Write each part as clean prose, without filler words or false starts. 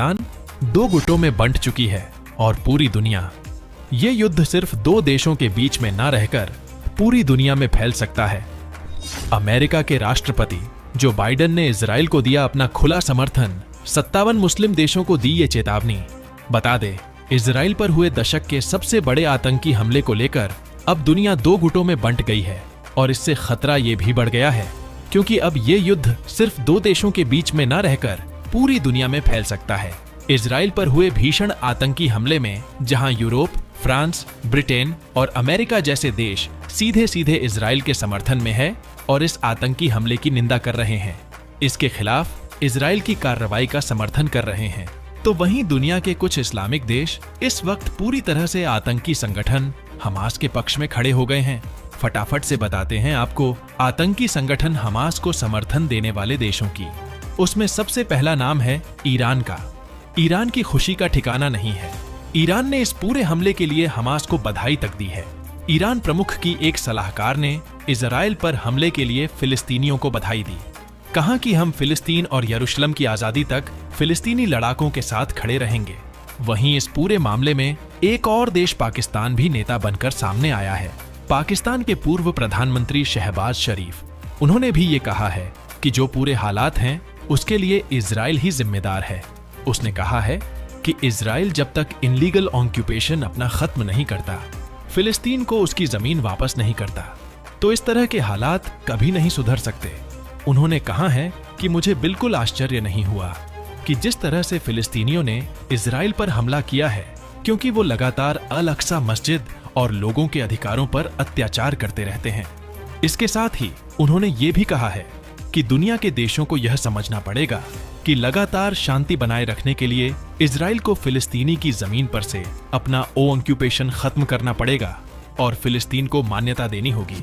पाकिस्तान दो गुटों में बंट चुकी है और पूरी दुनिया ये युद्ध सिर्फ दो देशों के बीच में न रहकर पूरी दुनिया में फैल सकता है। अमेरिका के राष्ट्रपति जो बाइडेन ने इजराइल को दिया अपना खुला समर्थन, 57 मुस्लिम देशों को दी ये चेतावनी। बता दे, इजराइल पर हुए दशक के सबसे बड़े आतंकी हमले को लेकर अब दुनिया दो गुटों में बंट गई है और इससे खतरा ये भी बढ़ गया है क्योंकि अब ये युद्ध सिर्फ दो देशों के बीच में न रहकर पूरी दुनिया में फैल सकता है। इजराइल पर हुए भीषण आतंकी हमले में जहां यूरोप, फ्रांस, ब्रिटेन और अमेरिका जैसे देश सीधे सीधे इजराइल के समर्थन में है और इस आतंकी हमले की निंदा कर रहे हैं, इसके खिलाफ इजराइल की कार्रवाई का समर्थन कर रहे हैं, तो वहीं दुनिया के कुछ इस्लामिक देश इस वक्त पूरी तरह से आतंकी संगठन हमास के पक्ष में खड़े हो गए हैं। फटाफट से बताते हैं आपको आतंकी संगठन हमास को समर्थन देने वाले देशों की। उसमें सबसे पहला नाम है ईरान का। ईरान की खुशी का ठिकाना नहीं है। ईरान ने इस पूरे हमले के लिए हमास को बधाई तक दी है। ईरान प्रमुख की एक सलाहकार ने इजराइल पर हमले के लिए फिलिस्तीनियों को बधाई दी। कहा कि हम फिलिस्तीन और यरूशलेम की आजादी तक फिलिस्तीनी लड़ाकों के साथ खड़े रहेंगे। वहीं इस पूरे मामले में एक और देश पाकिस्तान भी नेता बनकर सामने आया है। पाकिस्तान के पूर्व प्रधानमंत्री शहबाज शरीफ, उन्होंने भी ये कहा है कि जो पूरे हालात हैं उसके लिए इजराइल ही जिम्मेदार है। उसने कहा है कि इजराइल जब तक इनलीगल ऑक्यूपेशन अपना खत्म नहीं करता, फिलिस्तीन को उसकी जमीन वापस नहीं करता, तो इस तरह के हालात कभी नहीं सुधर सकते। उन्होंने कहा है कि मुझे बिल्कुल आश्चर्य नहीं हुआ कि जिस तरह से फिलिस्तीनियों ने इजराइल पर हमला किया है, क्योंकि वो लगातार अल अक्सा मस्जिद और लोगों के अधिकारों पर अत्याचार करते रहते हैं। इसके साथ ही उन्होंने ये भी कहा है कि दुनिया के देशों को यह समझना पड़ेगा कि लगातार शांति बनाए रखने के लिए इजराइल को फिलिस्तीनी की जमीन पर से अपना ऑक्यूपेशन खत्म करना पड़ेगा और फिलिस्तीन को मान्यता देनी होगी।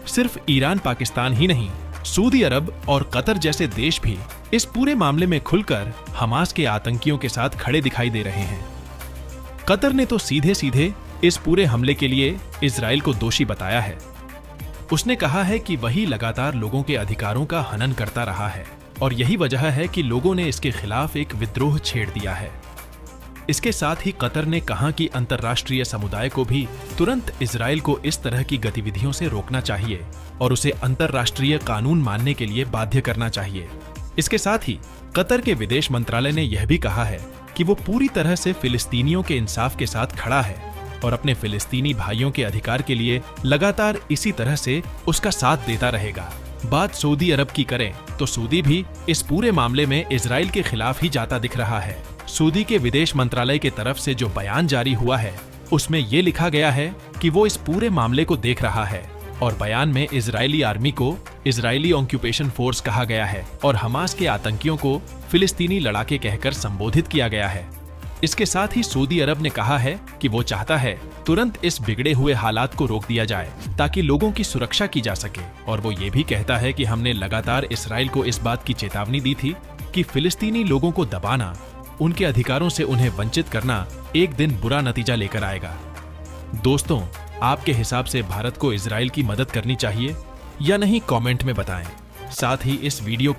सिर्फ ईरान, पाकिस्तान ही नहीं, सऊदी अरब और कतर जैसे देश भी इस पूरे मामले में खुलकर हमास के आतंकियों के साथ खड़े दिखाई दे रहे हैं। कतर ने तो सीधे सीधे इस पूरे हमले के लिए इजराइल को दोषी बताया है। उसने कहा है कि वही लगातार लोगों के अधिकारों का हनन करता रहा है और यही वजह है कि लोगों ने इसके खिलाफ एक विद्रोह छेड़ दिया है। इसके साथ ही कतर ने कहा कि अंतर्राष्ट्रीय समुदाय को भी तुरंत इजराइल को इस तरह की गतिविधियों से रोकना चाहिए और उसे अंतर्राष्ट्रीय कानून मानने के लिए बाध्य करना चाहिए। इसके साथ ही कतर के विदेश मंत्रालय ने यह भी कहा है कि वो पूरी तरह से फिलिस्तीनियों के इंसाफ के साथ खड़ा है और अपने फिलिस्तीनी भाइयों के अधिकार के लिए लगातार इसी तरह से उसका साथ देता रहेगा। बात सऊदी अरब की करें तो सऊदी भी इस पूरे मामले में इजराइल के खिलाफ ही जाता दिख रहा है। सऊदी के विदेश मंत्रालय की तरफ से जो बयान जारी हुआ है उसमें ये लिखा गया है कि वो इस पूरे मामले को देख रहा है और बयान में इजरायली आर्मी को इजरायली ऑक्यूपेशन फोर्स कहा गया है और हमास के आतंकियों को फिलिस्तीनी लड़ाके कहकर संबोधित किया गया है। इसके साथ ही सऊदी अरब ने कहा है कि वो चाहता है तुरंत इस बिगड़े हुए हालात को रोक दिया जाए ताकि लोगों की सुरक्षा की जा सके और वो ये भी कहता है कि हमने लगातार इजराइल को इस बात की चेतावनी दी थी कि फिलिस्तीनी लोगों को दबाना, उनके अधिकारों से उन्हें वंचित करना एक दिन बुरा नतीजा लेकर आएगा। दोस्तों, आपके हिसाब से भारत को इजराइल की मदद करनी चाहिए या नहीं, कमेंट में बताएं। साथ ही इस वीडियो को